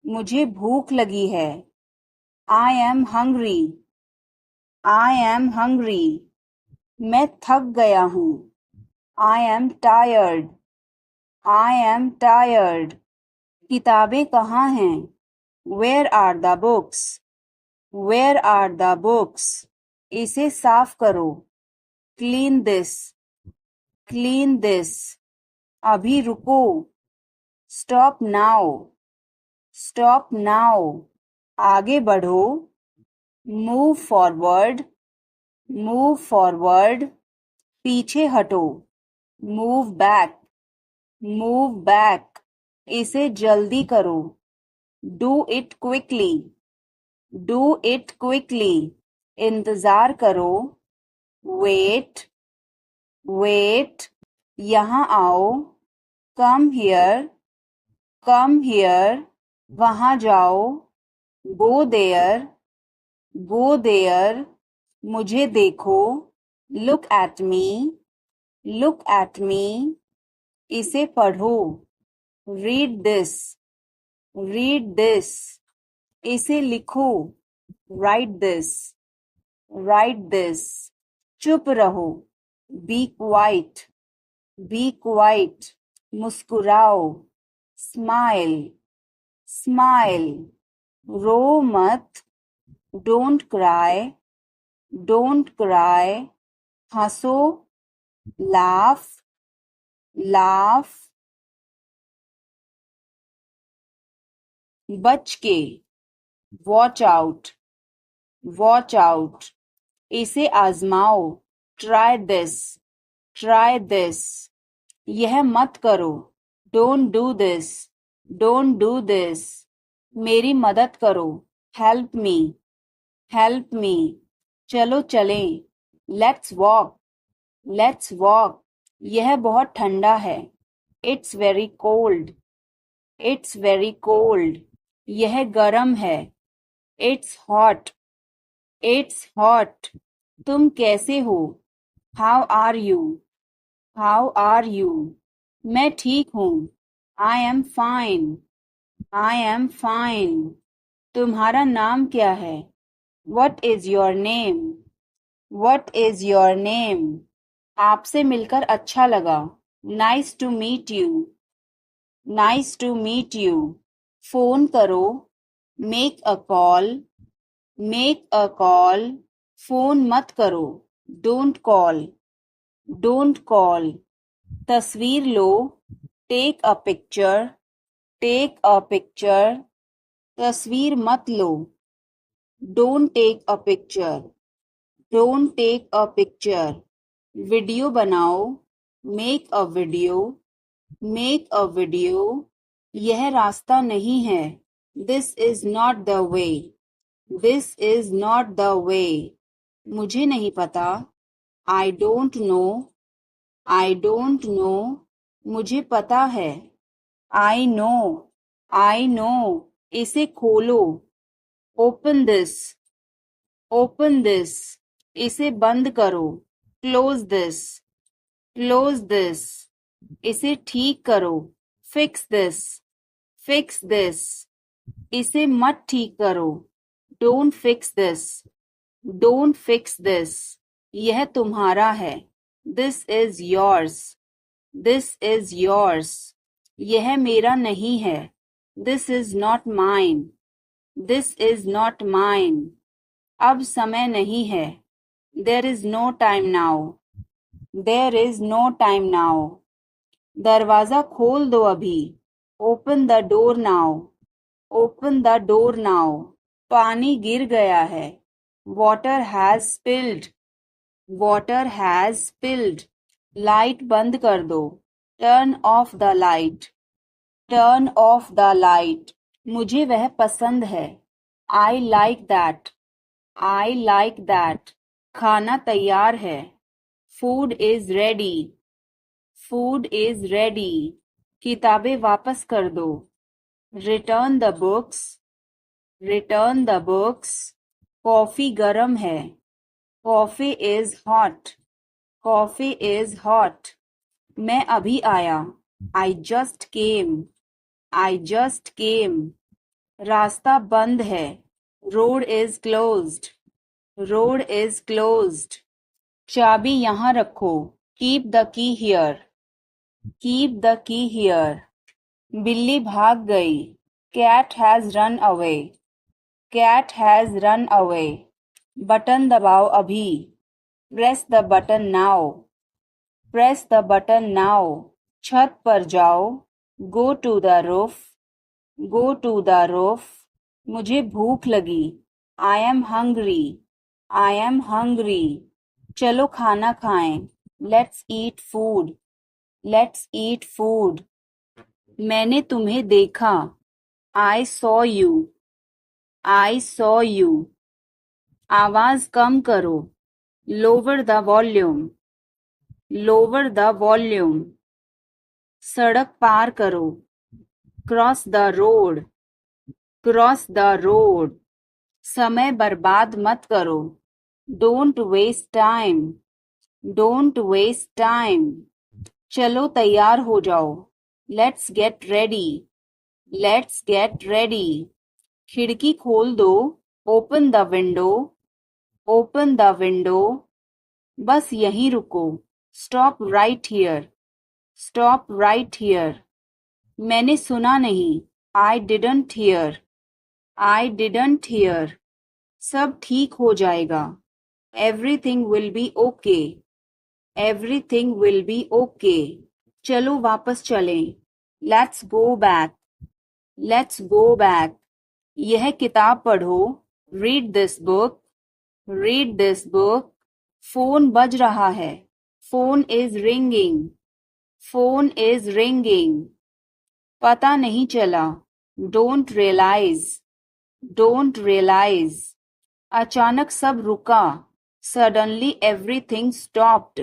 मुझे भूख लगी है। I am hungry. I am hungry. मैं थक गया हूँ। I am tired. I am tired. किताबें कहाँ हैं? Where are the books? Where are the books? इसे साफ करो। Clean this. Clean this. अभी रुको। Stop now. Stop now. आगे बढ़ो। Move forward. Move forward. पीछे हटो। Move back. Move back. इसे जल्दी करो। Do it quickly. Do it quickly. इंतजार करो। Wait. Wait. यहाँ आओ। Come here. Come here. वहाँ जाओ। Go there. Go there. मुझे देखो। Look at me. Look at me. इसे पढ़ो। Read this. Read this. इसे लिखो। Write this. Write this. चुप रहो। Be quiet. Be quiet. मुस्कुराओ। Smile. Smile. रो मत। Don't cry. Don't cry. हंसो। Laugh. Laugh. बच के। Watch out. Watch out. इसे आजमाओ। Try this. Try this. यह मत करो। Don't do this. Don't do this. मेरी मदद करो। Help me. Help me. चलो चलें। Let's walk. Let's walk. यह बहुत ठंडा है। It's very cold. It's very cold. यह गर्म है। It's hot. It's hot. तुम कैसे हो? How are you? How are you? मैं ठीक हूँ। I am fine. I am fine. तुम्हारा नाम क्या है? What is your name? What is your name? आपसे मिलकर अच्छा लगा। Nice to meet you. Nice to meet you. Phone करो। Make a call. Make a call. Phone मत करो। Don't call. Don't call. तस्वीर लो। Take a picture. Take a picture. तस्वीर मत लो। Don't take a picture. Don't take a picture. Video बनाओ। Make a video. Make a video. यह रास्ता नहीं है। This is not the way. This is not the way. मुझे नहीं पता। I don't know. I don't know. मुझे पता है। I know. I know. इसे खोलो। Open this. Open this. इसे बंद करो। Close this. Close this. इसे ठीक करो। Fix this. Fix this. इसे मत ठीक करो। Don't fix this. Don't fix this. यह तुम्हारा है। This is yours. This is yours. यह मेरा नहीं है। This is not mine. This is not mine. अब समय नहीं है। There is no time now. There is no time now. दरवाजा खोल दो अभी। Open the door now. Open the door now. पानी गिर गया है। Water has spilled. Water has spilled. Light बंद कर दो। Turn off the light. Turn off the light. मुझे वह पसंद है। I like that. I like that. खाना तैयार है। Food is ready. Food is ready. किताबें वापस कर दो। Return the books. Return the books. Coffee गर्म है। Coffee is hot. Coffee is hot. मैं अभी आया। I just came. I just came. रास्ता बंद है. Road is closed. Road is closed. चाबी यहाँ रखो. Keep the key here. Keep the key here. बिल्ली भाग गई. Cat has run away. Cat has run away. Button दबाओ अभी. Press the button now. Press the button now. छत पर जाओ. Go to the roof. Go to the roof. मुझे भूख लगी. I am hungry. I am hungry. चलो खाना खाएं. Let's eat food. Let's eat food. मैंने तुम्हें देखा. I saw you. I saw you. आवाज कम करो. Lower the volume. Lower the volume. सड़क पार करो. Cross the road. Cross the road. समय बर्बाद मत करो. Don't waste time. Don't waste time. चलो तैयार हो जाओ. Let's get ready. Let's get ready. खिड़की खोल दो. Open the window. Open the window. बस यहीं रुको. Stop right here. Stop right here. मैंने सुना नहीं. I didn't hear. I didn't hear. सब ठीक हो जाएगा. Everything will be okay. Everything will be okay. चलो वापस चलें. Let's go back. Let's go back. यह किताब पढ़ो. Read this book. Read this book. Phone बज रहा है. Phone is ringing. Phone is ringing. पता नहीं चला. Don't realize. Don't realize. अचानक सब रुका. Suddenly everything stopped.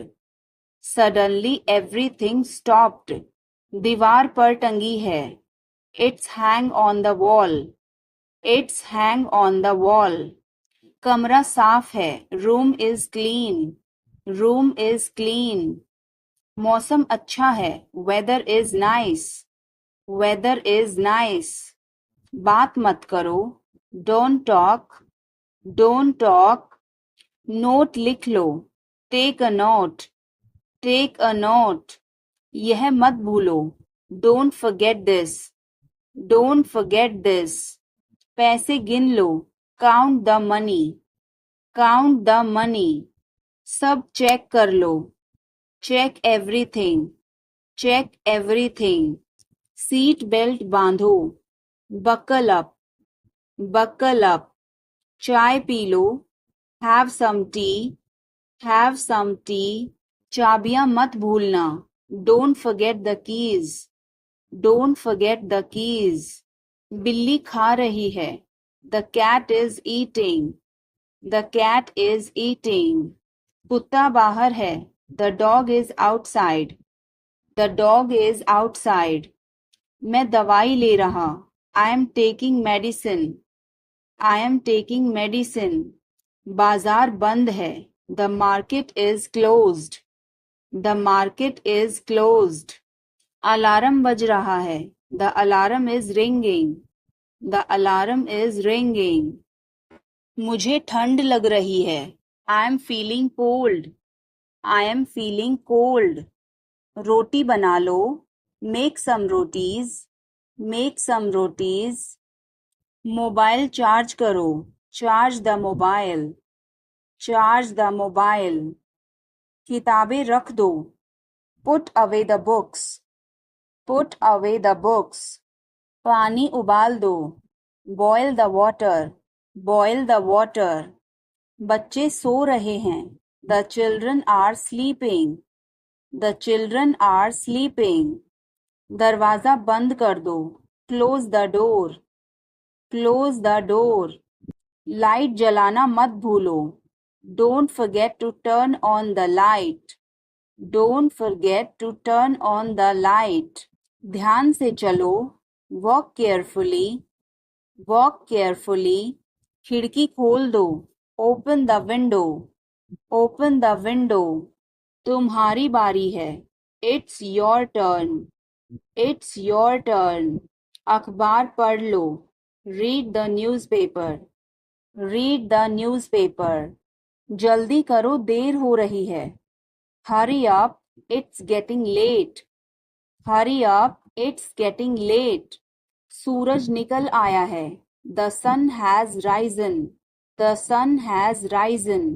Suddenly everything stopped. दीवार पर टंगी है. It's hang on the wall. It's hang on the wall. कमरा साफ है. Room is clean. Room is clean. मौसम अच्छा है. Weather is nice. Weather is nice. बात मत करो. Don't talk. Don't talk. Note लिख लो. Take a note. Take a note. यह मत भूलो. Don't forget this. Don't forget this. पैसे गिन लो. Count the money. Count the money. सब चेक कर लो. Check everything. Check everything. Seat belt बांधो. Buckle up. Buckle up. चाय पी लो. Have some tea. Have some tea. चाबियां मत भूलना. Don't forget the keys. Don't forget the keys. बिल्ली खा रही है. The cat is eating. The cat is eating. कुत्ता बाहर है. The dog is outside. The dog is outside. मैं दवाई ले रहा. I am taking medicine. I am taking medicine. बाजार बंद है. The market is closed. The market is closed. Alarm बज रहा है. The alarm is ringing. The alarm is ringing. मुझे ठंड लग रही है. I am feeling cold. I am feeling cold. रोटी बना लो. Make some rotis. Make some rotis. Mobile charge करो. Charge the mobile. Charge the mobile. किताबें रख दो. Put away the books. Put away the books. पानी उबाल दो. Boil the water. Boil the water. बच्चे सो रहे हैं. The children are sleeping. The children are sleeping. दरवाजा बंद कर दो. Close the door. Close the door. Light जलाना मत भूलो. Don't forget to turn on the light. Don't forget to turn on the light. ध्यान से चलो. Walk carefully. Walk carefully. खिड़की खोल दो. Open the window. Open the window. तुम्हारी बारी है. It's your turn. It's your turn. अखबार पढ़ लो. Read the newspaper. Read the newspaper. जल्दी करो, देर हो रही है. Hurry up, it's getting late. Hurry up, it's getting late. सूरज निकल आया है. The sun has risen. The sun has risen.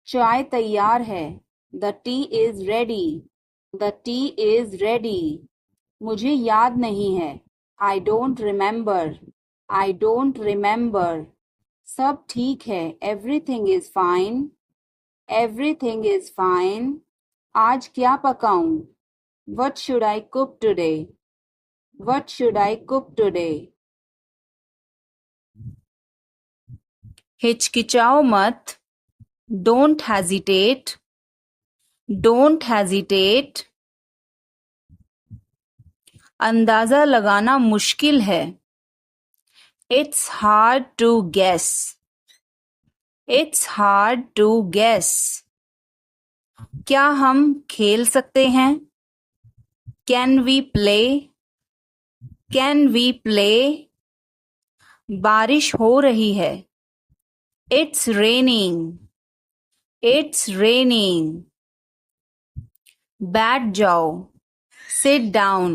चाय तैयार है. The tea is ready. The tea is ready. मुझे याद नहीं है. I don't remember. I don't remember. सब ठीक है. Everything is fine. Everything is fine. आज क्या पकाऊं? What should I cook today? What should I cook today? हिचकिचाओ मत. Don't hesitate. Don't hesitate. अंदाजा लगाना मुश्किल है. It's hard to guess. It's hard to guess. क्या हम खेल सकते हैं? Can we play? Can we play? बारिश हो रही है. It's raining. It's raining. बैठ जाओ. Sit down.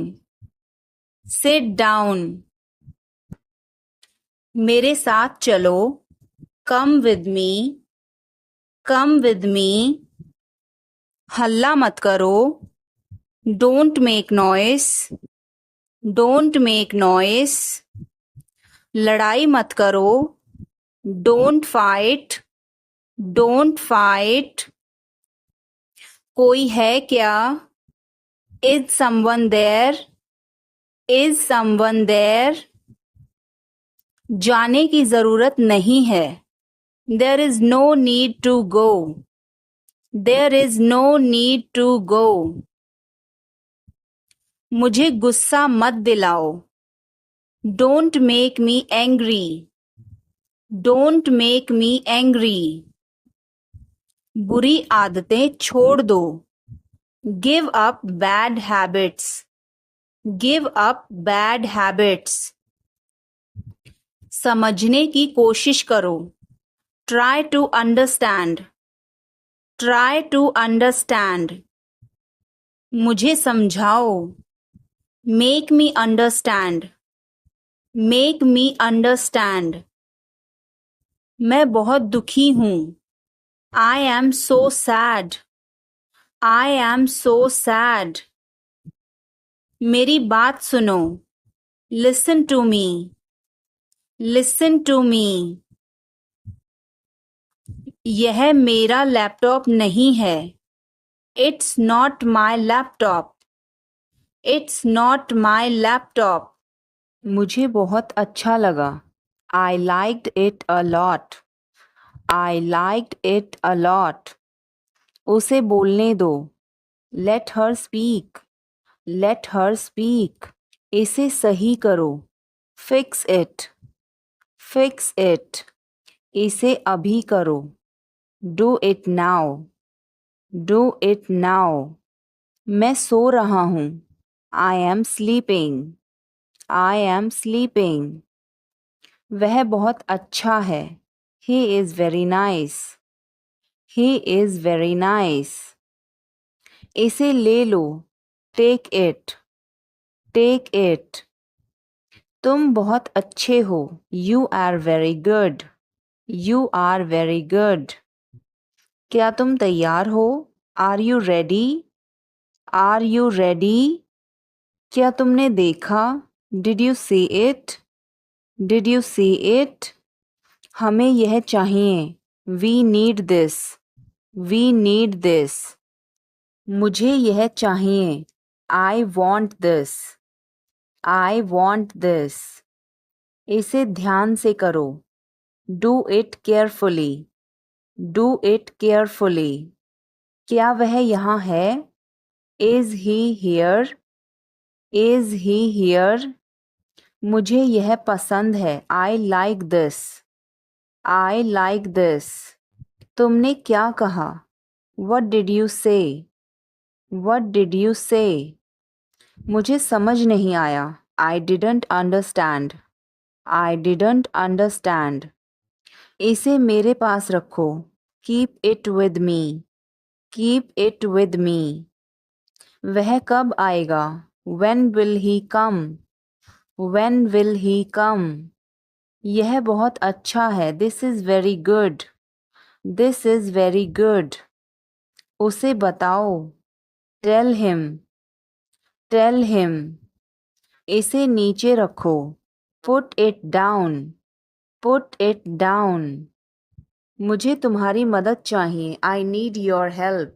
Sit down. मेरे साथ चलो. Come with me. Come with me. हल्ला मत करो. Don't make noise. Don't make noise. लड़ाई मत करो. Don't fight. Don't fight. कोई है क्या? Is someone there? Is someone there? जाने की जरूरत नहीं है. There is no need to go. There is no need to go. मुझे गुस्सा मत दिलाओ. Don't make me angry. Don't make me angry. बुरी आदतें छोड़ दो. Give up bad habits. Give up bad habits. समझने की कोशिश करो. Try to understand. Try to understand. मुझे समझाओ. Make me understand. Make me understand. मैं बहुत दुखी हूँ. I am so sad. I am so sad. मेरी बात सुनो. Listen to me. Listen to me. यह मेरा लैपटॉप नहीं है. It's not my laptop. It's not my laptop. मुझे बहुत अच्छा लगा. I liked it a lot. I liked it a lot. उसे बोलने दो. Let her speak. Let her speak. इसे सही करो. Fix it. Fix it. इसे अभी करो. Do it now. Do it now. मैं सो रहा हूँ. I am sleeping. I am sleeping. वह बहुत अच्छा है. He is very nice. He is very nice. इसे ले लो. Take it. Take it. तुम बहुत अच्छे हो. You are very good. You are very good. क्या तुम तैयार हो? Are you ready? Are you ready? क्या तुमने देखा? Did you see it? Did you see it? हमें यह चाहिए. We need this. We need this. मुझे यह चाहिए. I want this. I want this. इसे ध्यान से करो. Do it carefully. Do it carefully. क्या वह यहाँ है? Is he here? Is he here? मुझे यह पसंद है. I like this. I like this. तुमने क्या कहा? What did you say? What did you say? मुझे समझ नहीं आया. I didn't understand. I didn't understand. इसे मेरे पास रखो. Keep it with me. Keep it with me. वह कब आएगा? When will he come? When will he come? यह बहुत अच्छा है. This is very good. This is very good. उसे बताओ. Tell him. Tell him. इसे नीचे रखो. Put it down. Put it down. मुझे तुम्हारी मदद चाहिए. I need your help.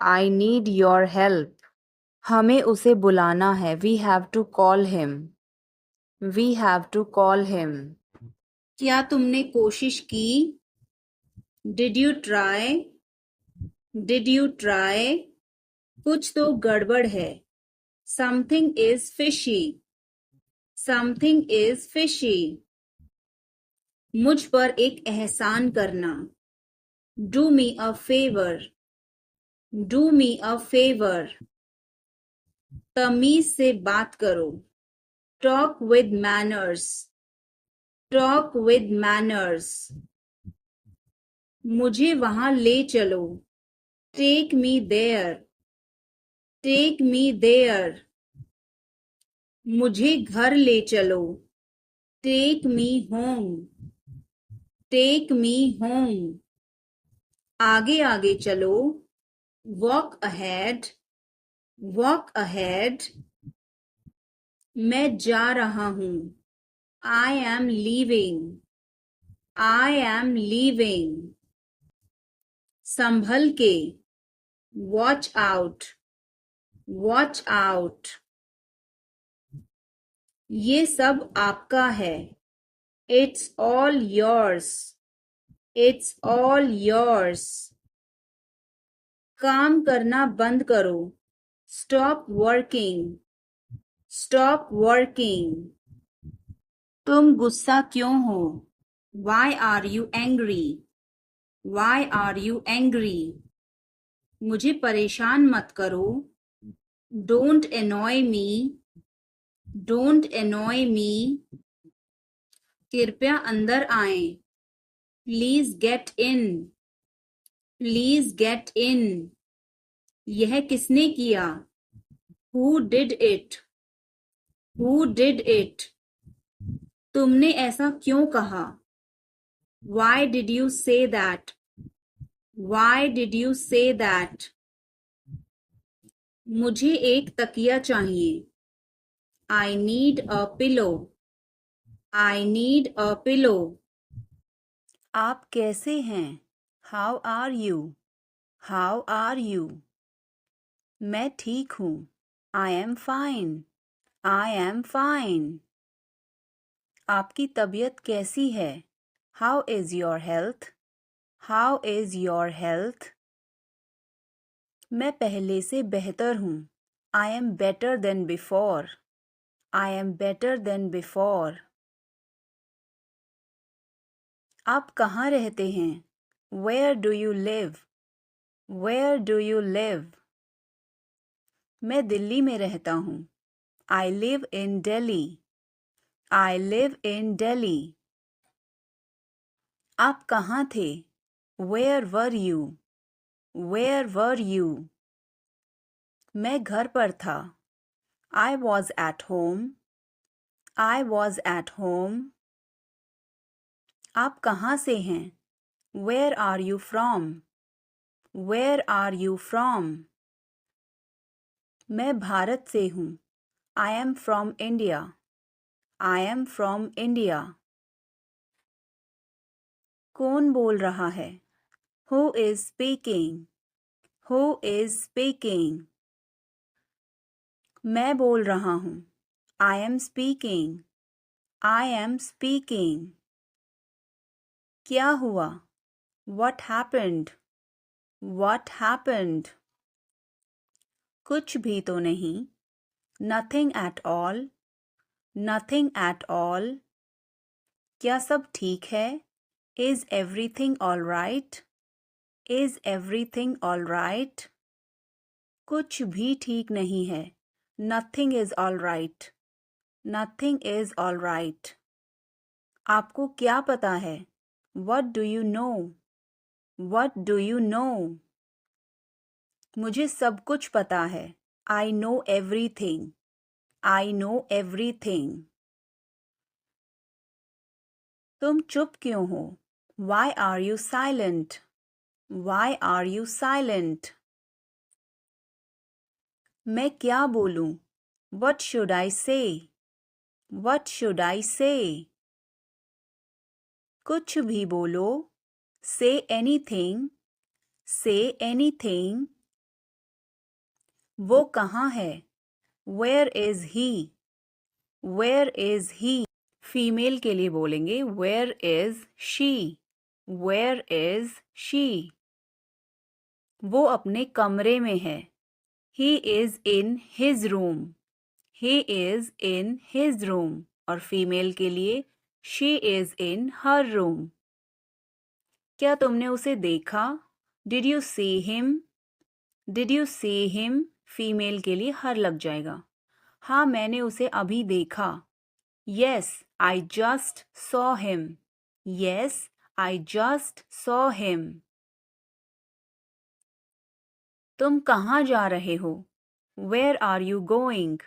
I need your help. हमें उसे बुलाना है. We have to call him. We have to call him. क्या तुमने कोशिश की? Did you try? Did you try? कुछ तो गड़बड़ है. Something is fishy. Something is fishy. मुझ पर एक एहसान करना. Do me a favor. Do me a favor. तमीज से बात करो. Talk with manners. Talk with manners. मुझे वहां ले चलो. Take me there. Take me there. मुझे घर ले चलो. Take me home. Take me home. आगे आगे चलो. Walk ahead. Walk ahead. मैं जा रहा हूँ. I am leaving. I am leaving. संभल के. Watch out. Watch out. ये सब आपका है. It's all yours. It's all yours. काम करना बंद करो. Stop working. Stop working. तुम गुस्सा क्यों हो? Why are you angry? Why are you angry? मुझे परेशान मत करो. Don't annoy me. Don't annoy me. कृपया अंदर आएं. Please get in. Please get in. यह किसने किया? Who did it? Who did it? तुमने ऐसा क्यों कहा? Why did you say that? Why did you say that? मुझे एक तकिया चाहिए. I need a pillow. I need a pillow. आप कैसे हैं? How are you? How are you? मैं ठीक हूँ. I am fine. I am fine. आपकी तबीयत कैसी है? How is your health? How is your health? मैं पहले से बेहतर हूँ. I am better than before. I am better than before. आप कहाँ रहते हैं? Where do you live? Where do you live? मैं दिल्ली में रहता हूँ. I live in Delhi. I live in Delhi. आप कहाँ थे? Where were you? Where were you? मैं घर पर था. I was at home. I was at home. आप कहाँ से हैं? Where are you from? Where are you from? मैं भारत से हूँ. I am from India. I am from India. कौन बोल रहा है? Who is speaking? Who is speaking? मैं बोल रहा हूँ. I am speaking. I am speaking. क्या हुआ? What happened? What happened? कुछ भी तो नहीं. Nothing at all. Nothing at all. क्या सब ठीक है? Is everything all right? Is everything all right? कुछ भी ठीक नहीं है. Nothing is all right. Nothing is all right. आपको क्या पता है? What do you know? What do you know? मुझे सब कुछ पता है. I know everything. I know everything. तुम चुप क्यों हो? Why are you silent? Why are you silent? मैं क्या बोलूं? What should I say? What should I say? कुछ भी बोलो. Say anything. Say anything. वो कहाँ है? Where is he? Where is he? Female के लिए बोलेंगे Where is she? Where is she? वो अपने कमरे में है. He is in his room. He is in his room. और फीमेल के लिए She is in her room. क्या तुमने उसे देखा? Did you see him? Did you see him? Female के लिए हर लग जाएगा. हाँ मैंने उसे अभी देखा. Yes, I just saw him. Yes, I just saw him. तुम कहाँ जा रहे हो? Where are you going?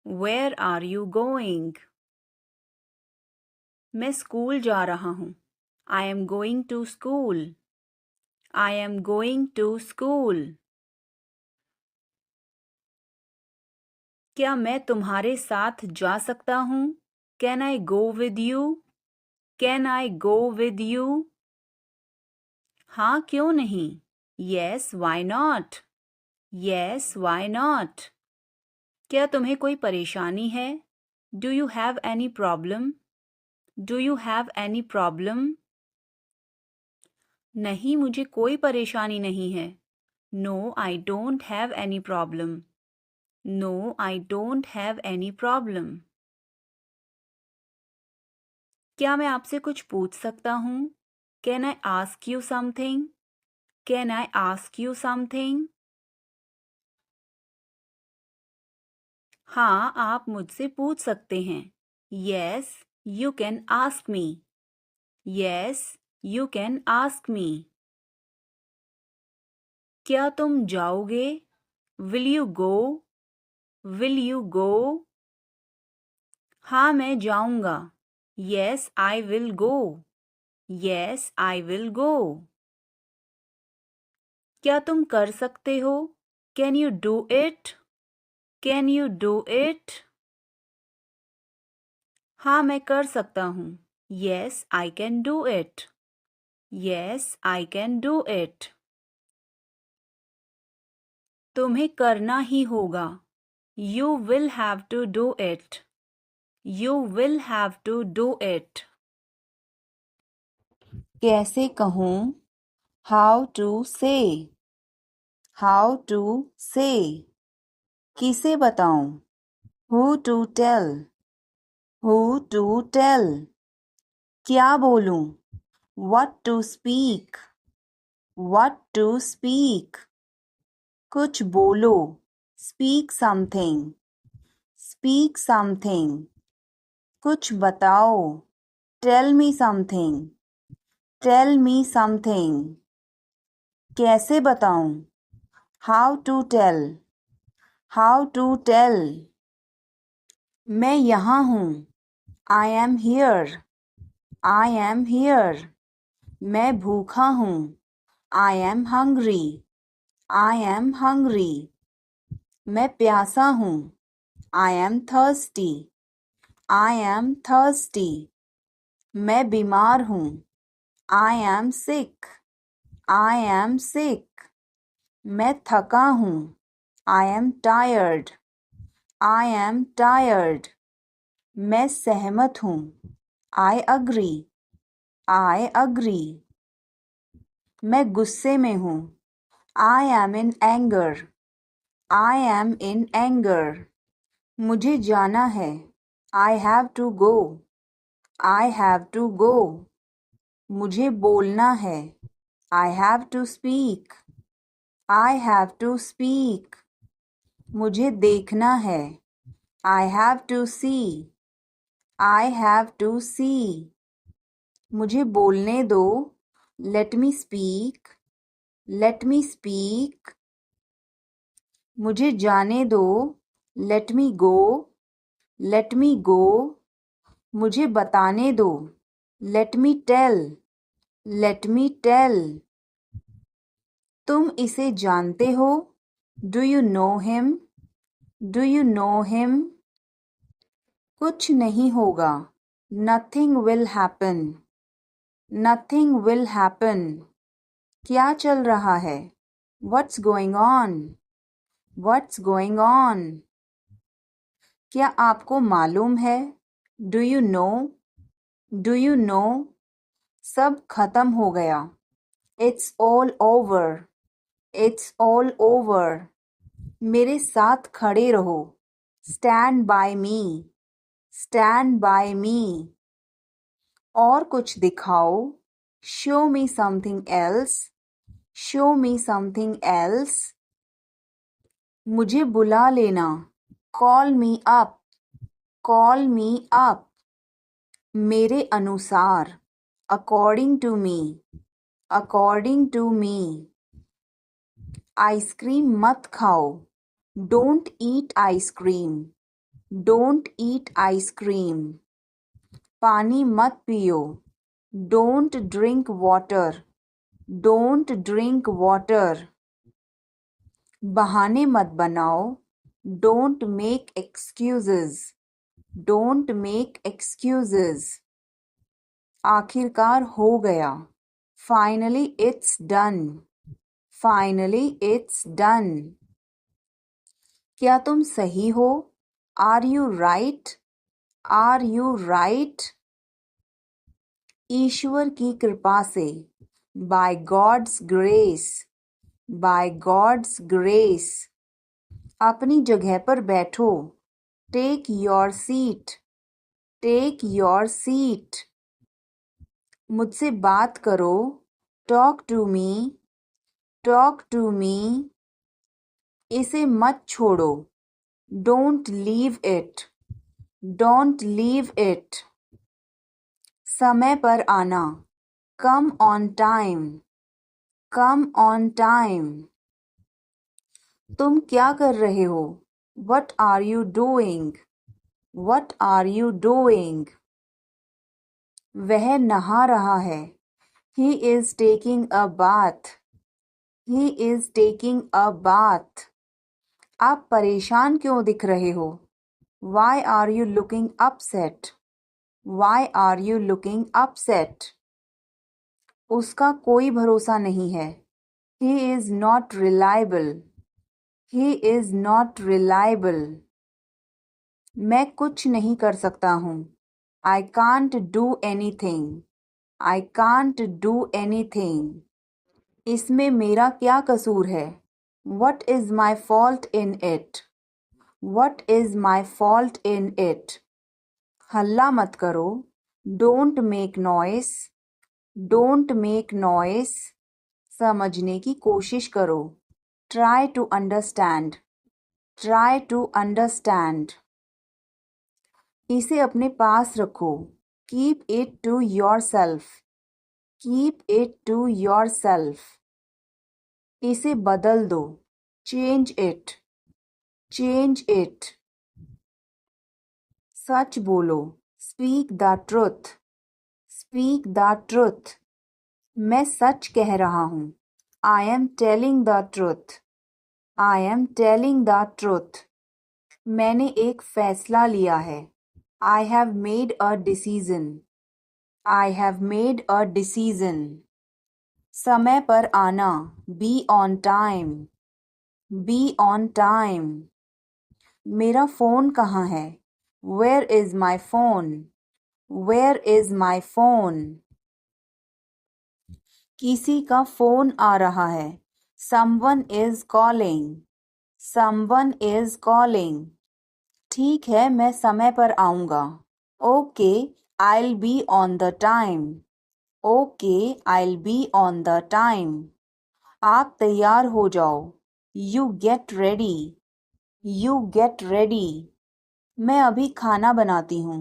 Where are you going? मैं स्कूल जा रहा हूँ. I am going to school. I am going to school. क्या मैं तुम्हारे साथ जा सकता हूँ? Can I go with you? Can I go with you? हाँ क्यों नहीं? Yes, why not? Yes, why not? क्या तुम्हें कोई परेशानी है? Do you have any problem? Do you have any problem? नहीं मुझे कोई परेशानी नहीं है. No, I don't have any problem. No, I don't have any problem. क्या मैं आपसे कुछ पूछ सकता हूँ? Can I ask you something? Can I ask you something? हाँ आप मुझसे पूछ सकते हैं. Yes, you can ask me. Yes, you can ask me. क्या तुम जाओगे? Will you go? Will you go? हाँ मैं जाऊंगा. Yes, I will go. Yes, I will go. क्या तुम कर सकते हो? Can you do it? Can you do it? हाँ मैं कर सकता हूँ. Yes, I can do it. Yes, I can do it. तुम्हें करना ही होगा. You will have to do it. You will have to do it. कैसे कहूँ? How to say. How to say. किसे बताऊं? Who to tell. Who to tell. क्या बोलूं? What to speak. What to speak. कुछ बोलो. Speak something. Speak something. कुछ बताओ. Tell me something. Tell me something. कैसे बताऊं? How to tell. How to tell. मैं यहाँ हूँ. I am here. I am here. मैं भूखा हूँ. I am hungry. I am hungry. मैं प्यासा हूँ. I am thirsty. I am thirsty. मैं बीमार हूँ. I am sick. I am sick. मैं थका हूँ. I am tired. I am tired. मैं सहमत हूँ. I agree. I agree. मैं गुस्से में हूँ. I am in anger. I am in anger. मुझे जाना है. I have to go. I have to go. मुझे बोलना है. I have to speak. I have to speak. मुझे देखना है. I have to see. I have to see. मुझे बोलने दो. Let me speak. Let me speak. मुझे जाने दो. Let me go. Let me go. मुझे बताने दो. Let me tell. Let me tell. तुम इसे जानते हो? Do you know him? Do you know him? कुछ नहीं होगा. Nothing will happen. Nothing will happen. क्या चल रहा है? What's going on? What's going on? क्या आपको मालूम है? Do you know? Do you know? सब खत्म हो गया. It's all over. It's all over. मेरे साथ खड़े रहो. Stand by me. Stand by me. और कुछ दिखाओ. Show me something else. Show me something else. मुझे बुला लेना. Call me up. Call me up. मेरे अनुसार. According to me. According to me. Ice cream मत खाओ. Don't eat ice cream. Don't eat ice cream. पानी मत पियो. Don't drink water. Don't drink water. बहाने मत बनाओ. Don't make excuses. Don't make excuses. आखिरकार हो गया. Finally it's done. Finally it's done. क्या तुम सही हो? Are you right? Are you right? ईश्वर की कृपा से. By God's grace. By God's grace. अपनी जगह पर बैठो. Take your seat. Take your seat. मुझसे बात करो. Talk to me. Talk to me. इसे मत छोड़ो. Don't leave it. Don't leave it. समय पर आना. Come on time. Come on time. तुम क्या कर रहे हो? What are you doing? What are you doing? वह नहा रहा है. He is taking a bath. He is taking a bath. आप परेशान क्यों दिख रहे हो? Why are you looking upset? Why are you looking upset? उसका कोई भरोसा नहीं है. He is not reliable. He is not reliable. मैं कुछ नहीं कर सकता हूँ. I can't do anything. I can't do anything. इसमें मेरा क्या कसूर है? What is my fault in it? What is my fault in it? हल्ला मत करो. Don't make noise. Don't make noise. समझने की कोशिश करो. Try to understand. Try to understand. इसे अपने पास रखो. Keep it to yourself. Keep it to yourself. इसे बदल दो. Change it. Change it. सच बोलो. Speak the truth. Speak the truth. मैं सच कह रहा हूँ. I am telling the truth. I am telling the truth. मैंने एक फैसला लिया है. I have made a decision. I have made a decision. समय पर आना. Be on time. Be on time. मेरा फ़ोन कहाँ है? Where is my phone? Where is my phone? किसी का फ़ोन आ रहा है. Someone is calling. Someone is calling. ठीक है, मैं समय पर आऊँगा. Okay, I'll be on the time. Okay, I'll be on the time. आप तैयार हो जाओ. You get ready. You get ready. मैं अभी खाना बनाती हूँ.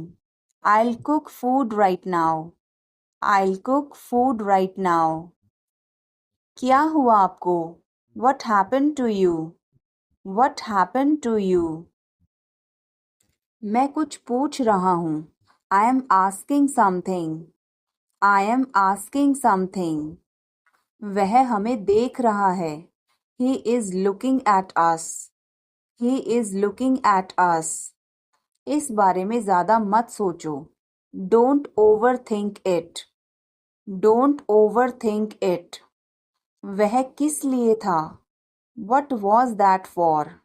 I'll cook food right now. I'll cook food right now. क्या हुआ आपको? What happened to you? What happened to you? मैं कुछ पूछ रहा हूँ. I am asking something. I am asking something. वह हमें देख रहा है. He is looking at us. He is looking at us. इस बारे में ज़्यादा मत सोचो. Don't overthink it. Don't overthink it. वह किस लिए था? What was that for?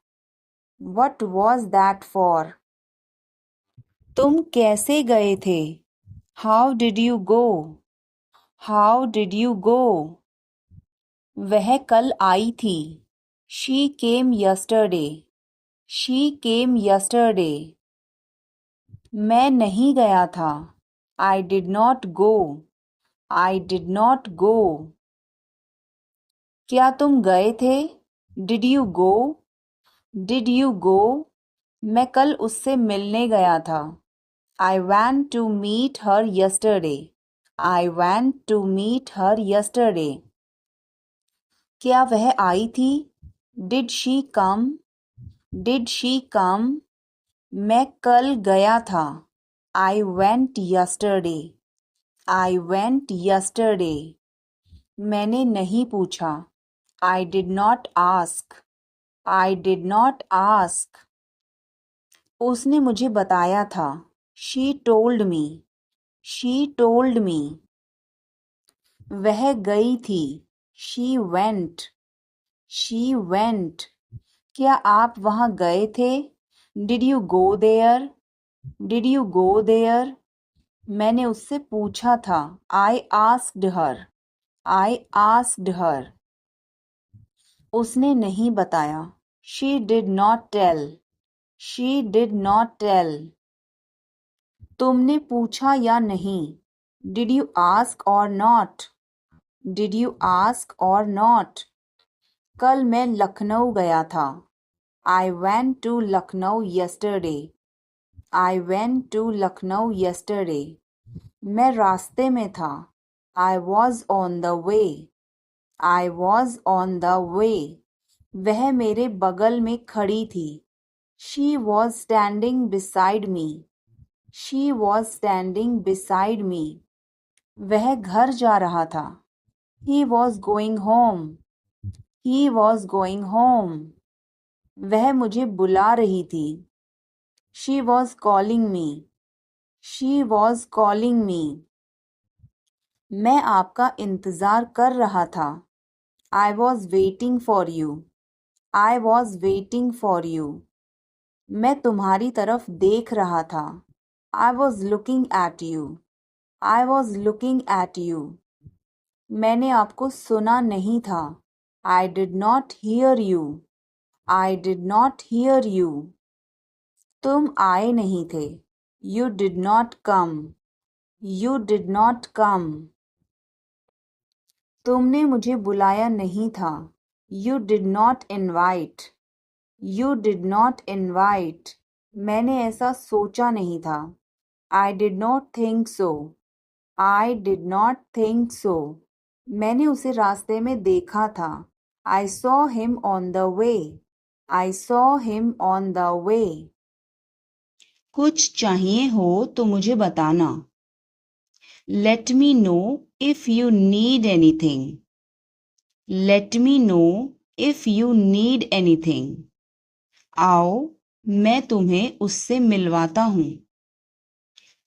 What was that for? तुम कैसे गए थे? How did you go? How did you go? वह कल आई थी. She came yesterday. She came yesterday. मैं नहीं गया था. I did not go. I did not go. क्या तुम गए थे? Did you go? Did you go? मैं कल उससे मिलने गया था. I went to meet her yesterday. I went to meet her yesterday. क्या वह आई थी? Did she come? Did she come? मैं कल गया था. I went yesterday. I went yesterday. मैंने नहीं पूछा. I did not ask. I did not ask. उसने मुझे बताया था. She told me. She told me. वह गई थी. She went. She went. क्या आप वहाँ गए थे? Did you go there? Did you go there? मैंने उससे पूछा था. I asked her. I asked her. उसने नहीं बताया. She did not tell. She did not tell. तुमने पूछा या नहीं? Did you ask or not? Did you ask or not? कल मैं लखनऊ गया था. I went to Lucknow yesterday. I went to Lucknow yesterday. मैं रास्ते में था. I was on the way. I was on the way. वह मेरे बगल में खड़ी थी. She was standing beside me. She was standing beside me. वह घर जा रहा था. He was going home. He was going home. वह मुझे बुला रही थी. She was calling me. She was calling me. मैं आपका इंतज़ार कर रहा था. I was waiting for you. I was waiting for you. मैं तुम्हारी तरफ देख रहा था. I was looking at you. I was looking at you. मैंने आपको सुना नहीं था. I did not hear you. I did not hear you. तुम आए नहीं थे. You did not come. You did not come. तुमने मुझे बुलाया नहीं था. You did not invite. You did not invite. मैंने ऐसा सोचा नहीं था. I did not think so. I did not think so. मैंने उसे रास्ते में देखा था. I saw him on the way. I saw him on the way. कुछ चाहिए हो तो मुझे बताना. Let me know if you need anything. Let me know if you need anything. आओ मैं तुम्हें उससे मिलवाता हूँ.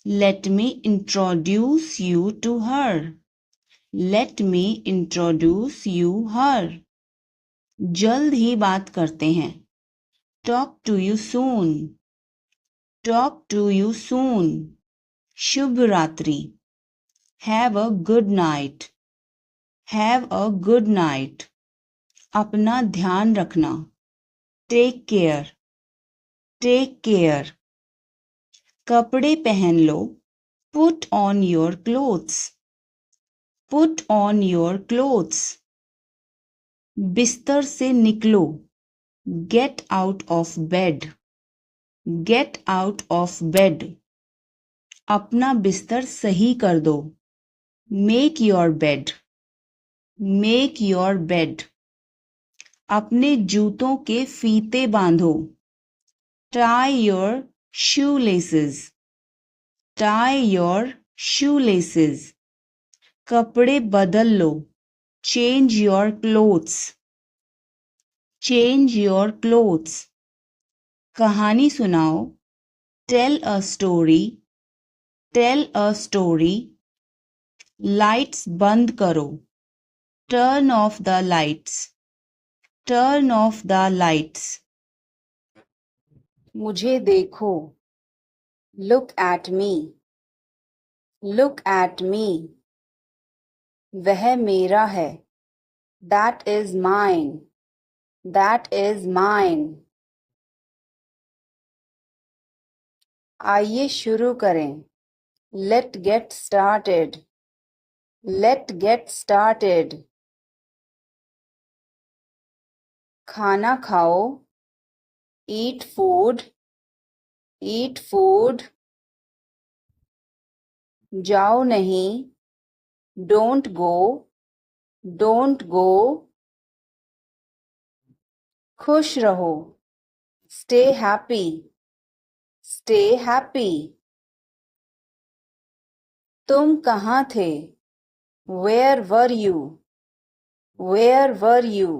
Let me introduce you to her. Let me introduce you her. जल्द ही बात करते हैं. Talk to you soon. Talk to you soon. शुभ रात्रि. Have a good night. Have a good night. अपना ध्यान रखना. Take care. Take care. कपड़े पहन लो. Put on your clothes. Put on your clothes. बिस्तर से निकलो. Get out of bed. Get out of bed. अपना बिस्तर सही कर दो। Make your bed. Make your bed. अपने जूतों के फीते बांधो। Tie your shoelaces। Tie your shoelaces। कपड़े बदल लो। Change your clothes. Change your clothes. कहानी सुनाओ। Tell a story. Tell a story. Lights बंद करो। Turn off the lights. Turn off the lights. मुझे देखो। Look at me. Look at me. वह मेरा है। That is mine. That is mine. आइए शुरू करें। Late get started. Let get started. खाना खाओ। Eat food. Eat food. जाओ नहीं। Don't go. Don't go. खुश रहो। Stay happy. Stay happy. तुम कहाँ थे? Where were you? Where were you?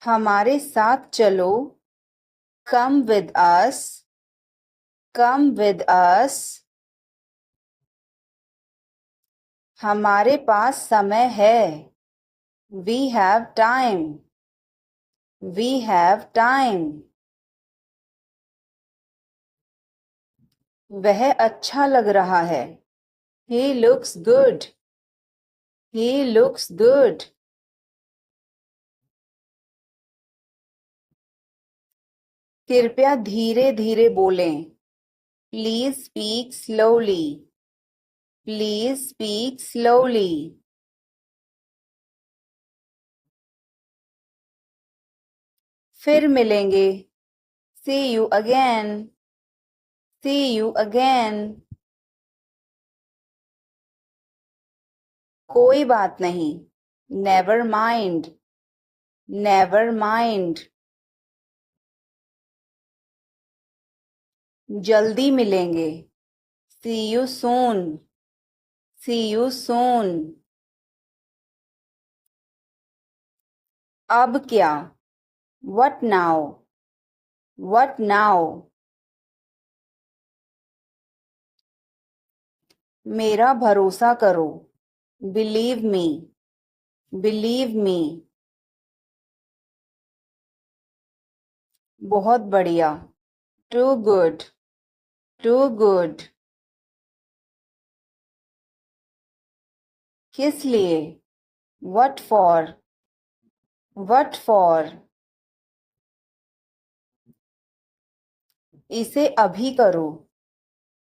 हमारे साथ चलो। Come with us. Come with us. हमारे पास समय है। We have time. We have time. वह अच्छा लग रहा है। He looks good. He looks good. कृपया धीरे धीरे बोलें। Please speak slowly. Please speak slowly. फिर मिलेंगे। See you again. See you again. कोई बात नहीं। Never mind. Never mind. जल्दी मिलेंगे। See you soon. See you soon. अब क्या? What now? What now? मेरा भरोसा करो। Believe me. Believe me. बहुत बढ़िया। Too good. Too good. किस लिए? What for? What for? इसे अभी करो।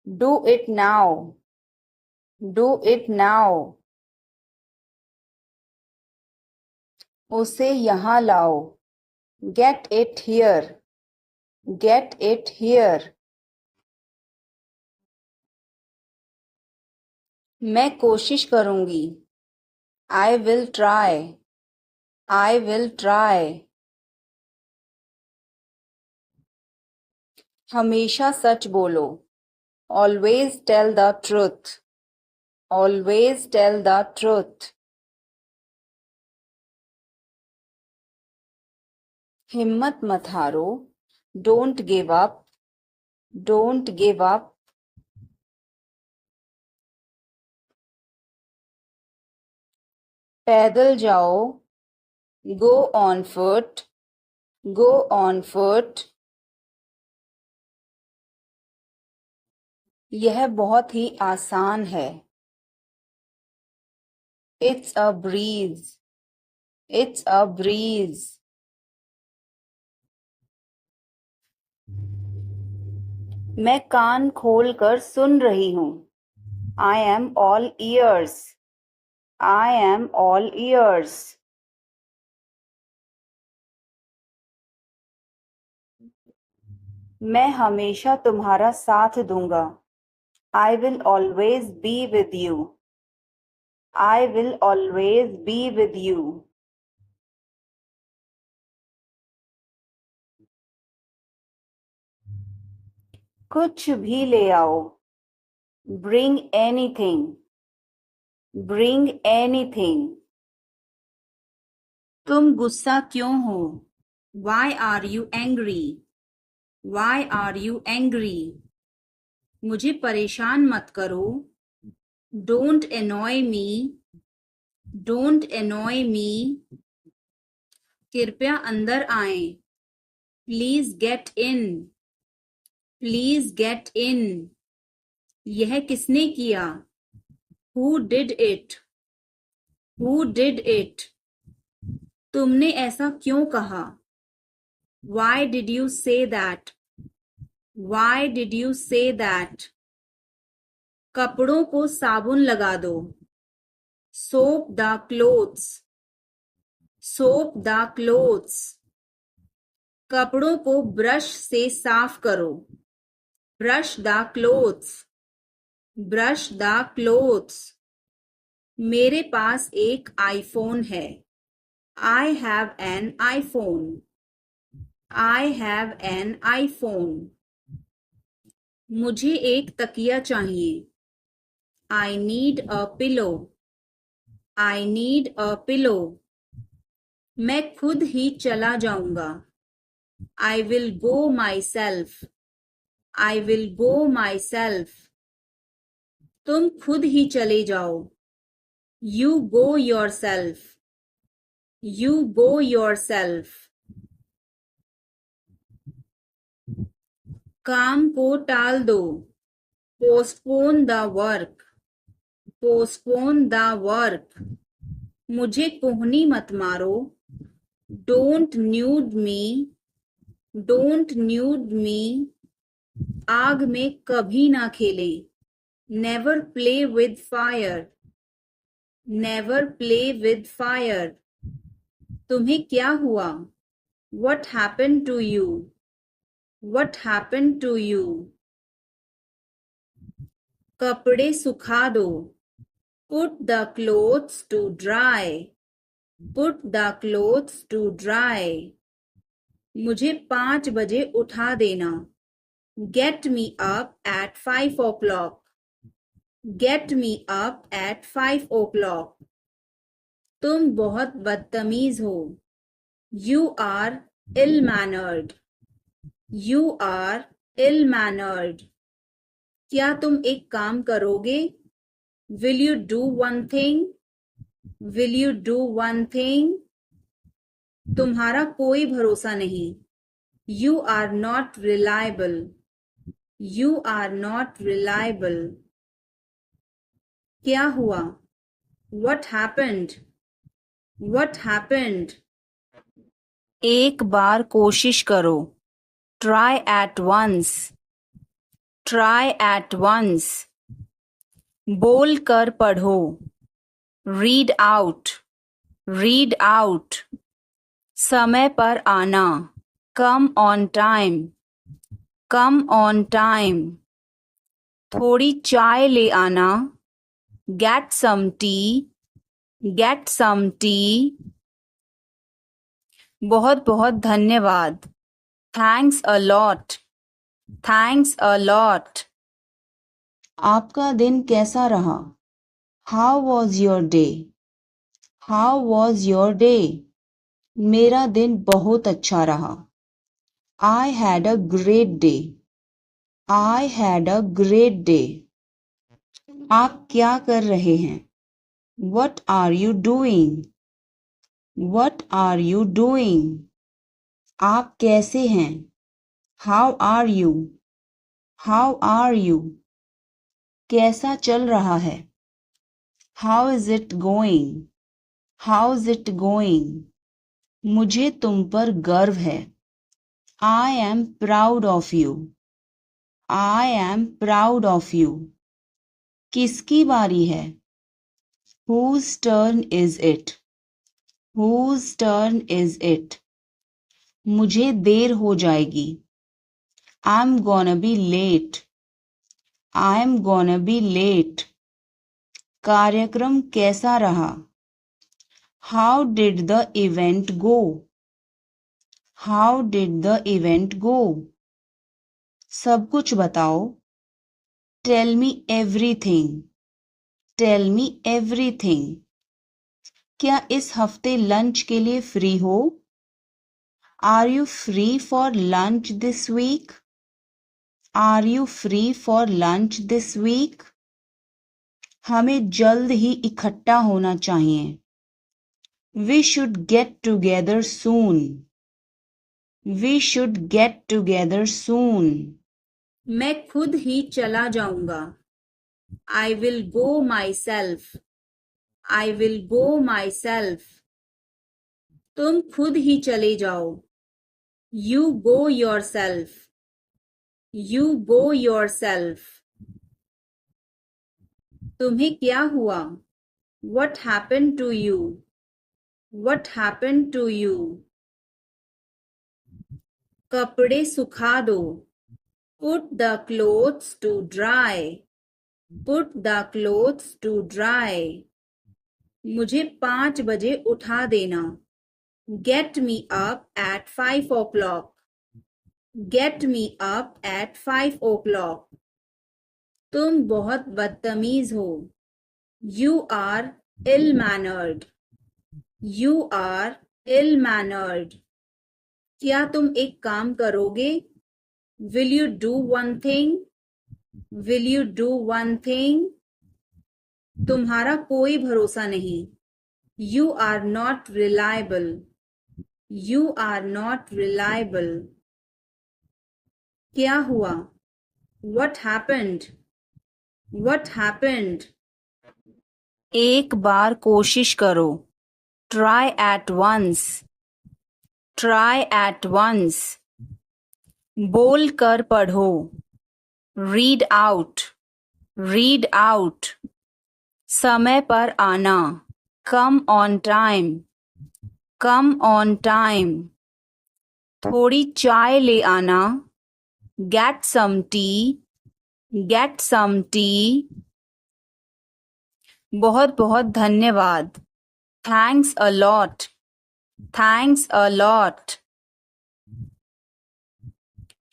Do it now. Do it now. उसे यहाँ लाओ। Get it here. Get it here. मैं कोशिश करूंगी। I will try. I will try. हमेशा सच बोलो। Always tell the truth. Always tell the truth. हिम्मत मत हारो। Don't give up. Don't give up. पैदल जाओ। Go on foot. Go on foot. यह बहुत ही आसान है। It's a breeze. It's a breeze. मैं कान खोल कर सुन रही हूँ। I am all ears. I am all ears. मैं हमेशा तुम्हारा साथ दूंगा। I will always be with you. I will always be with you. कुछ भी ले आओ। Bring anything. Bring anything. तुम गुस्सा क्यों हो? Why are you angry? Why are you angry? मुझे परेशान मत करो। Don't annoy me. Don't annoy me. कृपया अंदर आएं। Please get in. Please get in. यह किसने किया? Who did it? Who did it? तुमने ऐसा क्यों कहा? Why did you say that? Why did you say that? कपड़ों को साबुन लगा दो। Soap the clothes. Soap the clothes. कपड़ों को ब्रश से साफ करो। Brush the clothes. Brush the clothes. मेरे पास एक आईफोन है। I have an iPhone. I have an iPhone. मुझे एक तकिया चाहिए। I need a pillow. I need a pillow. मैं खुद ही चला जाऊंगा। I will go myself. I will go myself. तुम खुद ही चले जाओ। You go yourself. You go yourself. काम को टाल दो। Postpone the work. Postpone the work. मुझे कोहनी मत मारो। Don't nude me. Don't nude me. आग में कभी ना खेलें। Never play with fire. Never play with fire. तुम्हें क्या हुआ? What happened to you? What happened to you? कपड़े सुखा दो। Put the clothes to dry. Put the clothes to dry. मुझे 5 बजे उठा देना। Get me up at 5 o'clock. Get me up at 5 o'clock. तुम बहुत बदतमीज हो। You are ill-mannered. You are ill-mannered. क्या तुम एक काम करोगे? Will you do one thing? Will you do one thing? तुम्हारा कोई भरोसा नहीं। You are not reliable. You are not reliable. क्या हुआ? What happened? What happened? एक बार कोशिश करो। Try at once. Try at once. बोल कर पढ़ो। Read out. Read out. समय पर आना। Come on time. Come on time. थोड़ी चाय ले आना। Get some tea. Get some tea. बहुत बहुत धन्यवाद। Thanks a lot. Thanks a lot. आपका दिन कैसा रहा? How was your day? How was your day? मेरा दिन बहुत अच्छा रहा। I had a great day. I had a great day. आप क्या कर रहे हैं? What are you doing? What are you doing? आप कैसे हैं? How are you? How are you? कैसा चल रहा है? How is it going? How's it going? मुझे तुम पर गर्व है। I am proud of you. I am proud of you. किसकी बारी है? Whose turn is it? Whose turn is it? मुझे देर हो जाएगी। I'm gonna be late. I'm gonna be late. कार्यक्रम कैसा रहा? How did the event go? How did the event go? सब कुछ बताओ. Tell me everything. Tell me everything. क्या इस हफ्ते लंच के लिए फ्री हो? Are you free for lunch this week? Are you free for lunch this week? हमें जल्द ही इकट्ठा होना चाहिए. We should get together soon. We should get together soon. मैं खुद ही चला जाऊंगा. I will go myself. I will go myself. तुम खुद ही चले जाओ. You go yourself. You go yourself. तुम्हें क्या हुआ? What happened to you? What happened to you? कपड़े सुखा दो. Put the clothes to dry. Put the clothes to dry. मुझे 5 बजे उठा देना. Get me up at 5 o'clock. Get me up at 5 o'clock. तुम बहुत बदतमीज हो. You are ill-mannered. You are ill-mannered. क्या तुम एक काम करोगे? Will you do one thing? Will you do one thing? तुम्हारा कोई भरोसा नहीं. You are not reliable. You are not reliable. क्या हुआ? What happened? What happened? एक बार कोशिश करो. Try at once. Try at once. बोल कर पढ़ो. Read out. Read out. समय पर आना. Come on time. Come on time. थोड़ी चाय ले आना. Get some tea. Get some tea. बहुत बहुत धन्यवाद. Thanks a lot. Thanks a lot.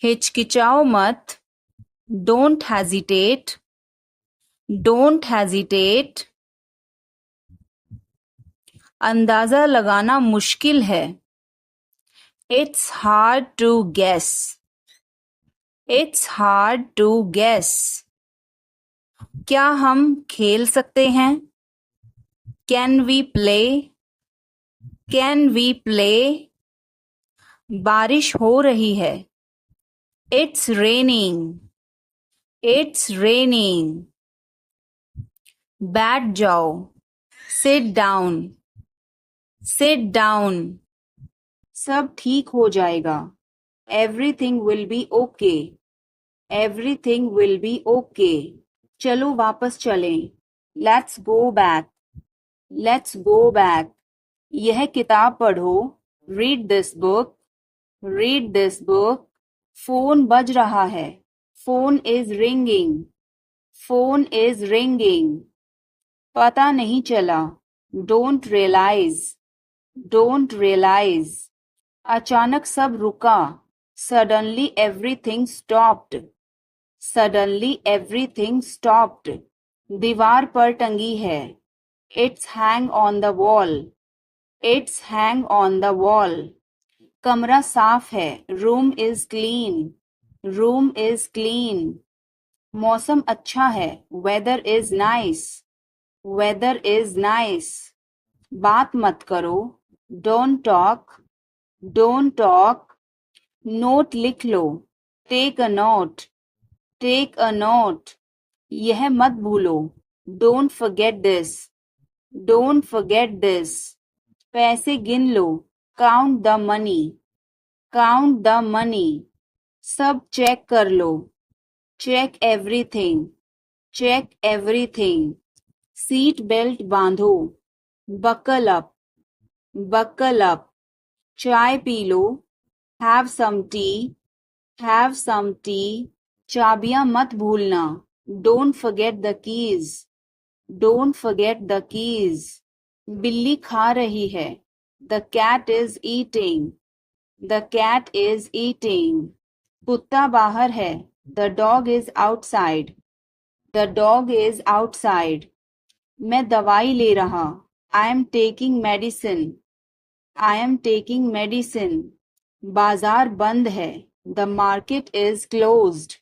हिचकिचाओ मत. Don't hesitate. Don't hesitate. अंदाजा लगाना मुश्किल है. It's hard to guess. It's hard to guess. क्या हम खेल सकते हैं? Can we play? Can we play? बारिश हो रही है. It's raining. It's raining. बैठ जाओ. Sit down. Sit down. सब ठीक हो जाएगा. Everything will be okay. Everything will be okay. चलो वापस चलें. Let's go back. Let's go back. यह किताब पढ़ो. Read this book. Read this book. Phone बज रहा है. Phone is ringing. Phone is ringing. पता नहीं चला. Don't realize. Don't realize. अचानक सब रुका. Suddenly everything stopped. Suddenly everything stopped. दीवार पर टंगी है. It's hang on the wall. It's hang on the wall. कमरा साफ है. Room is clean. Room is clean. मौसम अच्छा है. Weather is nice. Weather is nice. बात मत करो. Don't talk. Don't talk. Note लिख लो. Take a note. Take a note. यह मत भूलो. Don't forget this. Don't forget this. पैसे गिन लो. Count the money. Count the money. सब चेक कर लो. Check everything. Check everything. Seat belt बांधो. Buckle up. Buckle up. चाय पी लो. Have some tea. Have some tea, चाबियां मत भूलना। Don't forget the keys, don't forget the keys. बिल्ली खा रही है, the cat is eating, the cat is eating. कुत्ता बाहर है, the dog is outside, the dog is outside. मैं दवाई ले रहा, I am taking medicine, I am taking medicine. बाजार बंद है, the market is closed,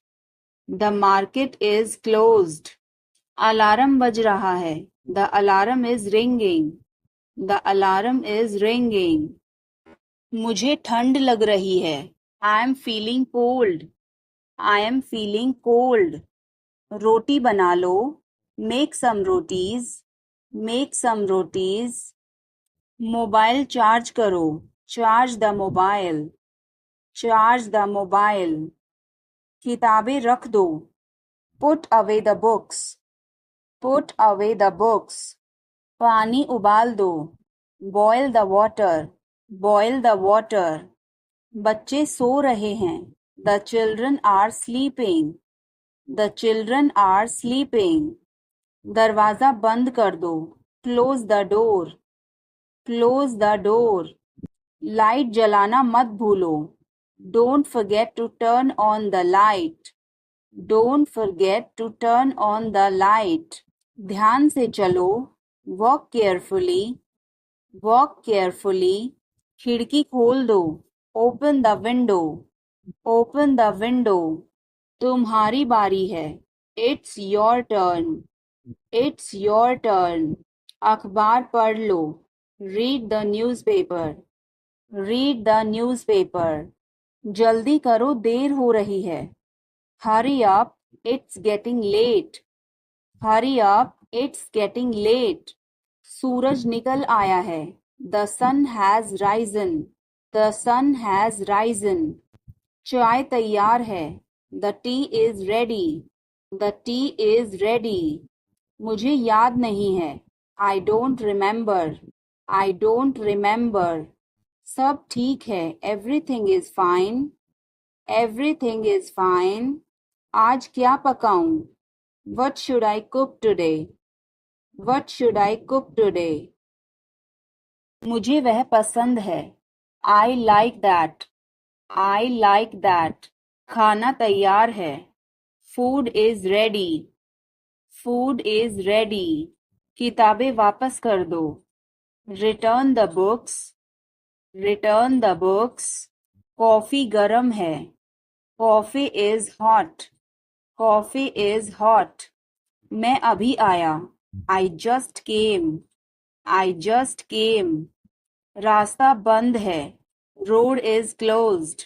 the market is closed. Alarm बज रहा है, the alarm is ringing, the alarm is ringing. मुझे ठंड लग रही है, I am feeling cold, I am feeling cold. रोटी बना लो, make some rotis, make some rotis. Mobile charge करो, charge the mobile, charge the mobile. किताबें रख दो, put away the books, put away the books. पानी उबाल दो, boil the water, boil the water. बच्चे सो रहे हैं, the children are sleeping, the children are sleeping. दरवाजा बंद कर दो, close the door, close the door. Light जलाना मत भूलो, don't forget to turn on the light, don't forget to turn on the light. ध्यान से चलो, वॉक केयरफुली, वॉक केयरफुली। खिड़की खोल दो, open the window, open the window. तुम्हारी बारी है, it's your turn, it's your turn. अखबार पढ़ लो, read the newspaper, read the newspaper. जल्दी करो, देर हो रही है, hurry up, it's getting late, hurry up, it's getting late. सूरज निकल आया है, the sun has risen, the sun has risen. चाय तैयार है, the tea is ready, the tea is ready. मुझे याद नहीं है, I don't remember, I don't remember. सब ठीक है, everything is fine, everything is fine. आज क्या पकाऊं, what should I cook today, what should I cook today. मुझे वह पसंद है, I like that, I like that. खाना तैयार है, food is ready, food is ready. किताबें वापस कर दो, return the books, return the books. Coffee गर्म है, coffee is hot, coffee is hot. मैं अभी आया, I just came, I just came. रास्ता बंद है, road is closed,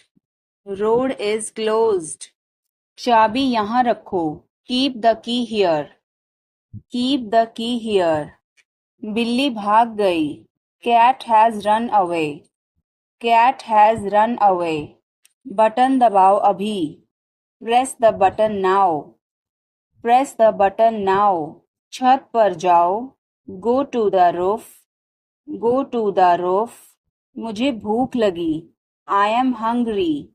road is closed. चाबी यहाँ रखो, keep the key here, keep the key here. बिल्ली भाग गई, cat has run away, cat has run away. बटन दबाओ अभी, press the button now, press the button now. छत पर जाओ, go to the roof, go to the roof. मुझे भूख लगी, I am hungry,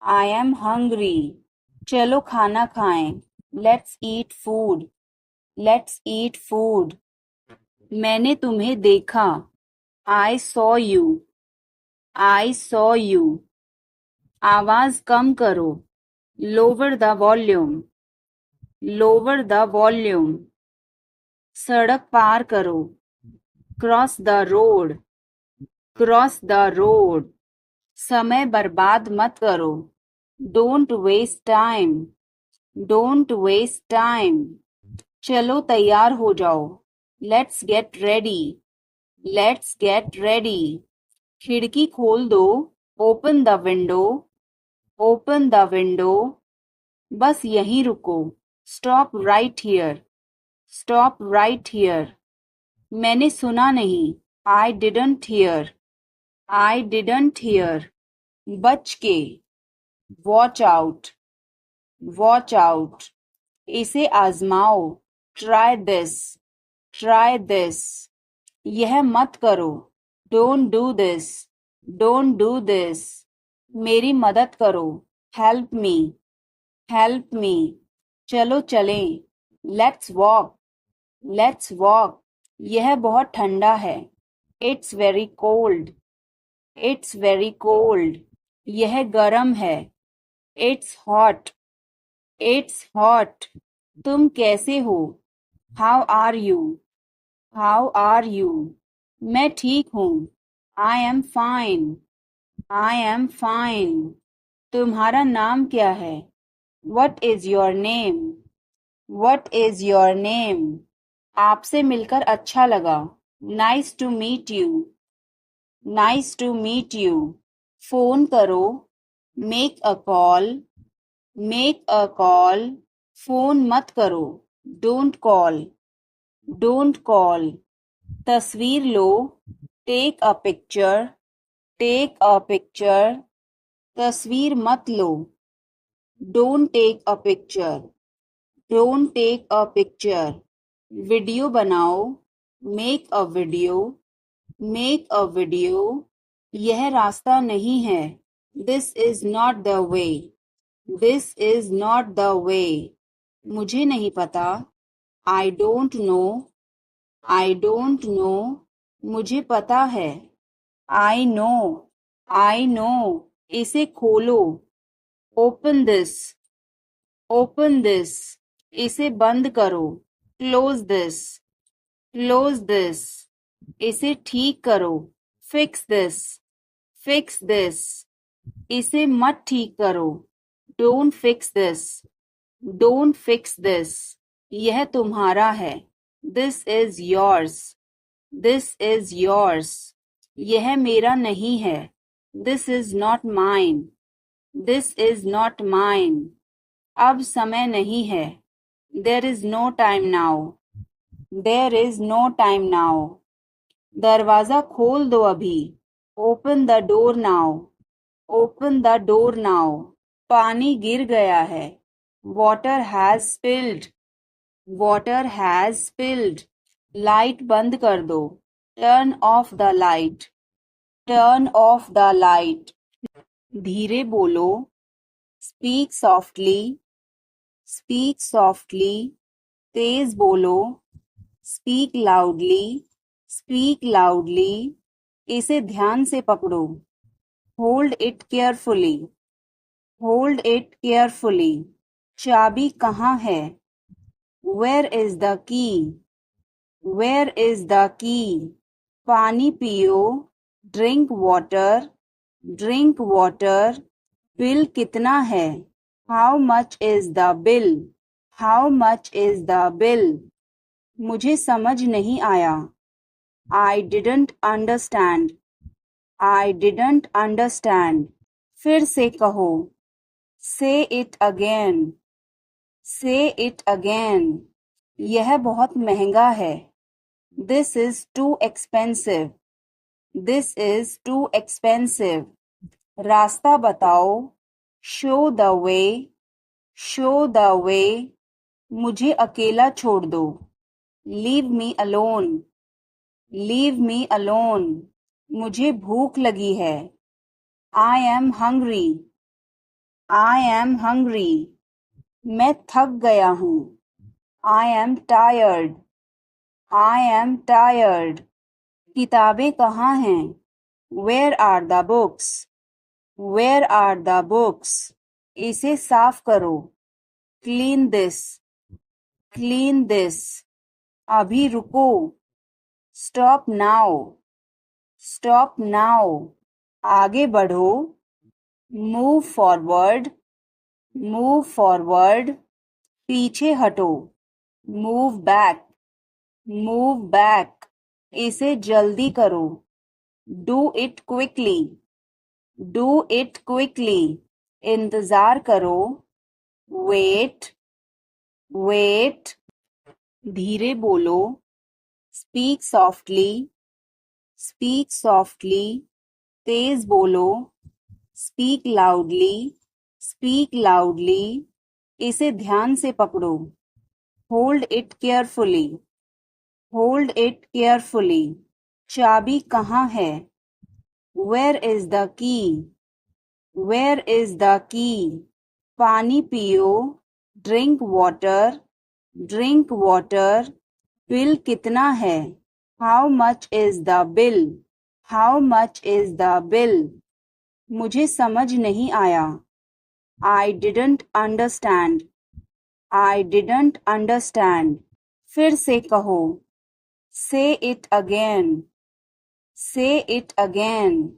I am hungry. चलो खाना खाएं, let's eat food, let's eat food. मैंने तुम्हें देखा, I saw you, I saw you. आवाज कम करो, lower the volume, lower the volume. सड़क पार करो, cross the road, cross the road. समय बर्बाद मत करो, don't waste time, don't waste time. चलो तैयार हो जाओ, let's get ready, let's get ready. खिड़की खोल दो, open the window, open the window. बस यहीं रुको, stop right here, stop right here. मैंने सुना नहीं, I didn't here, I didn't here. बच के, वॉच आउट, वॉच आउट। इसे आजमाओ, ट्राई दिस, ट्राई दिस। यह मत करो, don't do this, don't do this. मेरी मदद करो, हेल्प मी, हेल्प मी। चलो चलें, लेट्स वॉक, लेट्स वॉक। यह बहुत ठंडा है, it's very cold, it's very cold. यह गर्म है, इट्स हॉट, इट्स हॉट। तुम कैसे हो? How are you, how are you? मैं ठीक हूँ, I am fine, I am fine. तुम्हारा नाम क्या है? What is your name, what is your name? आपसे मिलकर अच्छा लगा, nice to meet you, nice to meet you. Phone करो, make a call, make a call. Phone मत करो, डोंट कॉल, डोंट कॉल। तस्वीर लो, take a picture, take a picture. तस्वीर मत लो, don't take a picture, don't take a picture. Video बनाओ, make a video, make a video. यह रास्ता नहीं है, this is not the way, this is not the way. मुझे नहीं पता, I don't know, I don't know. मुझे पता है, आई नो, आई नो। इसे खोलो, ओपन दिस, ओपन दिस। इसे बंद करो, क्लोज दिस, क्लोज दिस। इसे ठीक करो, फिक्स दिस, फिक्स दिस। इसे मत ठीक करो, don't fix this, don't fix this. यह तुम्हारा है, this is yours, this is yours. यह मेरा नहीं है, this is not mine, this is not mine. अब समय नहीं है, there is no time now, there is no time now. दरवाजा खोल दो अभी, open the door now, open the door now. पानी गिर गया है, water has spilled, water has spilled. Light बंद कर दो, turn off the light, turn off the light. धीरे बोलो, स्पीक सॉफ्टली, स्पीक सॉफ्टली। तेज बोलो, स्पीक लाउडली, स्पीक लाउडली। इसे ध्यान से पकड़ो, hold it carefully, hold it carefully. चाबी कहाँ है? Where is the key, where is the key? पानी पियो, drink water, drink water. Bill कितना है? How much is the bill, how much is the bill? मुझे समझ नहीं आया, I didn't understand, I didn't understand. फिर से कहो, say it again, say it again. यह बहुत महंगा है, this is too expensive, this is too expensive. रास्ता बताओ, show the way, show the way. मुझे अकेला छोड़ दो, leave me alone, leave me alone. मुझे भूख लगी है, I am hungry, I am hungry. मैं थक गया हूँ, I am tired, I am tired. किताबें कहाँ हैं? Where are the books, where are the books? इसे साफ करो, क्लीन दिस, क्लीन दिस। अभी रुको, स्टॉप नाउ, स्टॉप नाउ। आगे बढ़ो, मूव फॉरवर्ड, मूव फॉरवर्ड। पीछे हटो, मूव बैक, मूव बैक। इसे जल्दी करो, do it quickly, do it quickly. इंतजार करो, वेट, वेट। धीरे बोलो, स्पीक सॉफ्टली, स्पीक सॉफ्टली। तेज बोलो, स्पीक लाउडली, स्पीक लाउडली। इसे ध्यान से पकड़ो, hold it carefully, hold it carefully. चाबी कहाँ है? Where is the key, Where is the key? पानी पियो. Drink water. Drink water. Bill कितना है? How much is the bill? How much is the bill? मुझे समझ नहीं आया. I didn't understand. I didn't understand. फिर से कहो. Say it again. Say it again.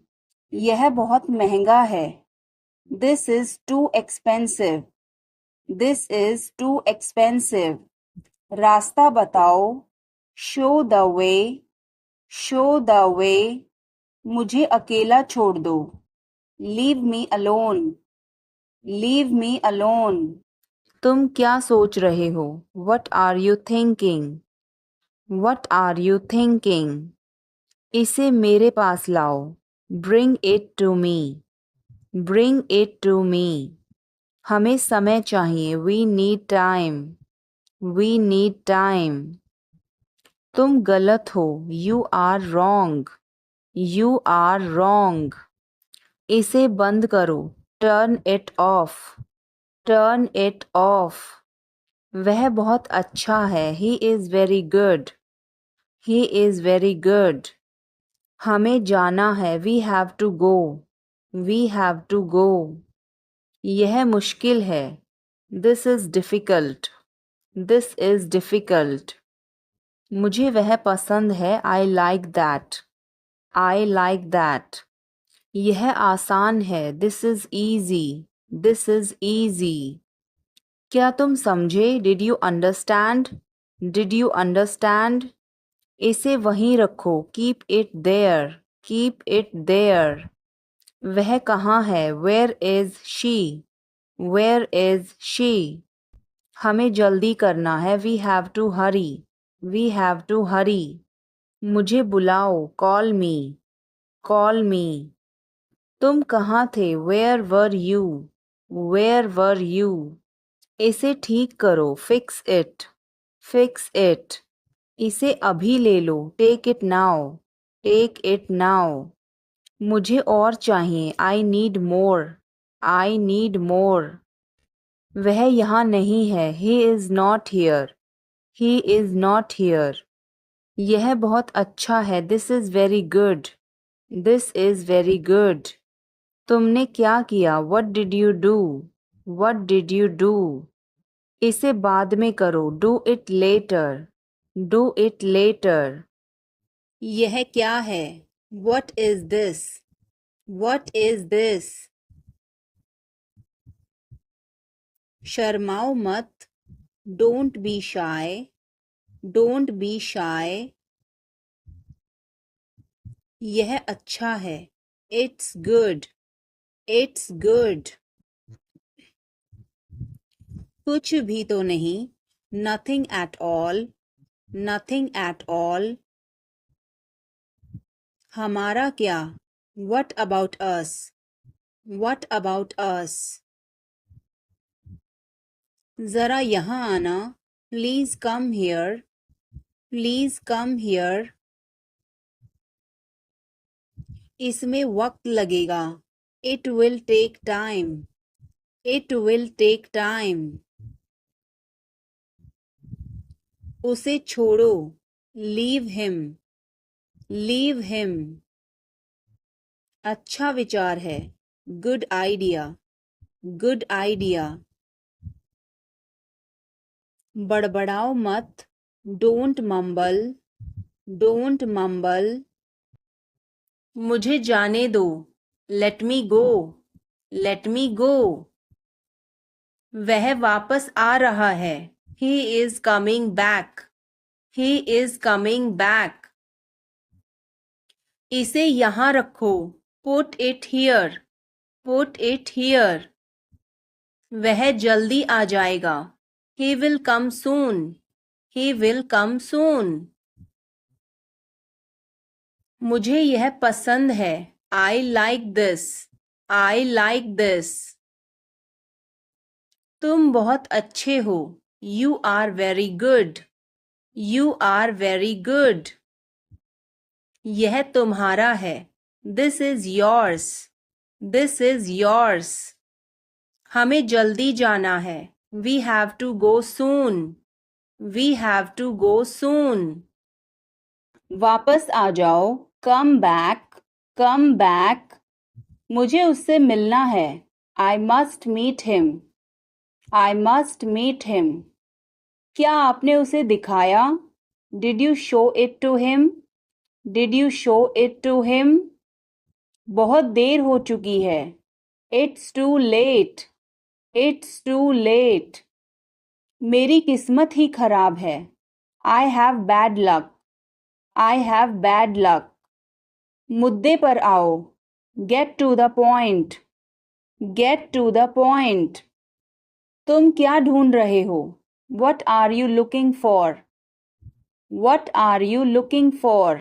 यह बहुत महंगा है. This is too expensive. This is too expensive. रास्ता बताओ. Show the way. Show the way. मुझे अकेला छोड़ दो. Leave me alone. Leave me alone. तुम क्या सोच रहे हो? What are you thinking? What are you thinking? इसे मेरे पास लाओ. Bring it to me. Bring it to me. हमें समय चाहिए. We need time. We need time. तुम गलत हो. You are wrong. You are wrong. इसे बंद करो. Turn it off. Turn it off. वह बहुत अच्छा है. He is very good. He is very good. हमें जाना है. We have to go. We have to go. यह मुश्किल है. This is difficult. This is difficult. मुझे वह पसंद है. I like that. I like that. यह आसान है. This is easy. This is easy. क्या तुम समझे? Did you understand? Did you understand? इसे वहीं रखो. Keep it there. Keep it there. वह कहाँ है? Where is she? Where is she? हमें जल्दी करना है. We have to hurry. We have to hurry. मुझे बुलाओ. Call me. Call me. तुम कहाँ थे? Where were you? Where were you? इसे ठीक करो. Fix it. Fix it. इसे अभी ले लो. Take it now. Take it now. मुझे और चाहिए. I need more. I need more. वह यहाँ नहीं है. He is not here. He is not here. यह बहुत अच्छा है. This is very good. This is very good. तुमने क्या किया? What did you do? What did you do? इसे बाद में करो. Do it later. Do it later. यह क्या है? What is this? What is this? शर्माओ मत. Don't be shy. Don't be shy. यह अच्छा है. It's good. It's good. कुछ भी तो नहीं. Nothing at all. Nothing at all. हमारा क्या? What about us? What about us? जरा यहाँ आना. Please come here. Please come here. इसमें वक्त लगेगा. It will take time. It will take time. उसे छोड़ो. Leave him. Leave him. अच्छा विचार है. Good idea. Good idea. बड़बड़ाओ मत. Don't mumble. Don't mumble. मुझे जाने दो. Let me go. Let me go. वह वापस आ रहा है. He is coming back. He is coming back. इसे यहाँ रखो. Put it here. Put it here. वह जल्दी आ जाएगा. He will come soon. He will come soon. मुझे यह पसंद है. I like this. I like this. तुम बहुत अच्छे हो. You are very good. You are very good. यह तुम्हारा है. This is yours. This is yours. हमें जल्दी जाना है. We have to go soon. We have to go soon. वापस आ जाओ. Come back. Come back. मुझे उससे मिलना है. I must meet him. I must meet him. क्या आपने उसे दिखाया? Did you show it to him? Did you show it to him? बहुत देर हो चुकी है. It's too late. It's too late. मेरी किस्मत ही खराब है. I have bad luck. I have bad luck. मुद्दे पर आओ. Get to the point. Get to the point. तुम क्या ढूंढ रहे हो? What are you looking for? What are you looking for?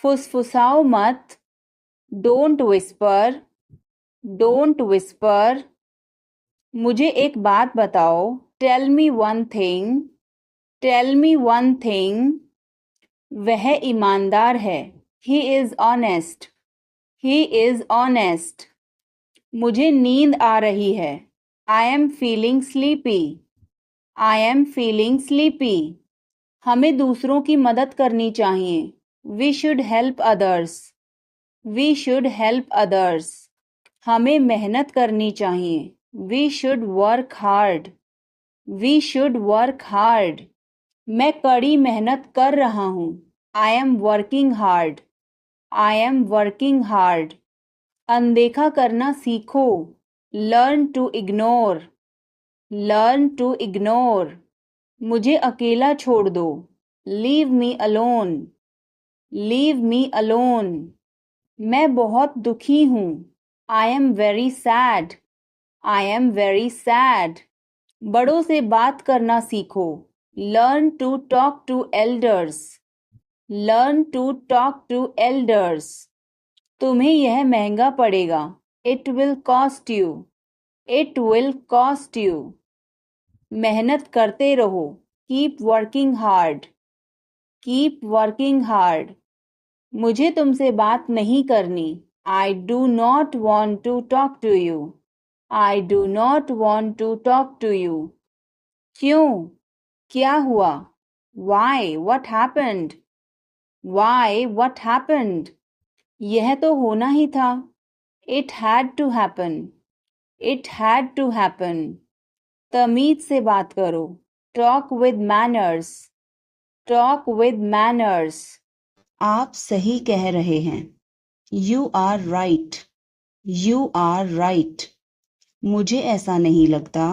फुसफुसाओ मत. Don't whisper. Don't whisper. मुझे एक बात बताओ. Tell me one thing. Tell me one thing. वह ईमानदार है. He is honest. He is honest. मुझे नींद आ रही है. I am feeling sleepy. I am feeling sleepy. हमें दूसरों की मदद करनी चाहिए. We should help others. We should help others. हमें मेहनत करनी चाहिए. We should work hard. We should work hard. मैं कड़ी मेहनत कर रहा हूँ. I am working hard. I am working hard. अनदेखा करना सीखो. Learn to ignore. Learn to ignore. मुझे अकेला छोड़ दो. Leave me alone. Leave me alone. मैं बहुत दुखी हूँ. I am very sad. I am very sad. बड़ों से बात करना सीखो. Learn to talk to elders. Learn to talk to elders. तुम्हें यह महंगा पड़ेगा. It will cost you. It will cost you. मेहनत करते रहो. Keep working hard. Keep working hard. मुझे तुमसे बात नहीं करनी. I do not want to talk to you. I do not want to talk to you. क्यों? क्या हुआ? Why? What happened? Why? What happened? यह तो होना ही था. It had to happen. It had to happen. तमीज से बात करो. Talk with manners. Talk with manners. आप सही कह रहे हैं. You are right. You are right. मुझे ऐसा नहीं लगता.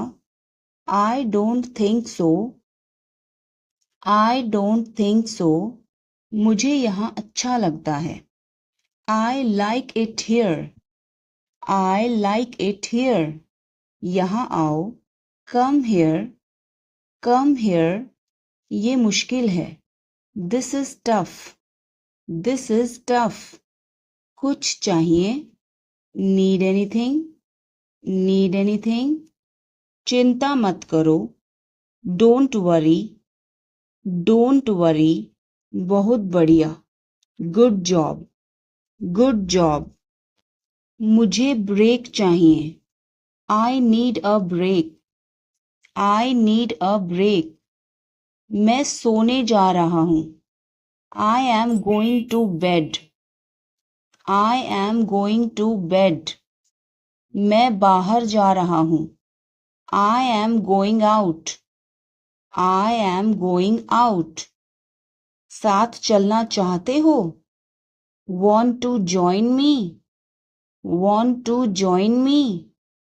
I don't think so. I don't think so. मुझे यहाँ अच्छा लगता है. I like it here. I like it here. यहाँ आओ. Come here. Come here. ये मुश्किल है. This is tough. This is tough. कुछ चाहिए. Need anything? Need anything? चिंता मत करो. Don't worry. Don't worry. बहुत बढ़िया. Good job. Good job. मुझे ब्रेक चाहिए. I need a break. I need a break. मैं सोने जा रहा हूँ. I am going to bed. I am going to bed. मैं बाहर जा रहा हूँ. I am going out. I am going out. साथ चलना चाहते हो? Want to join me? Want to join me?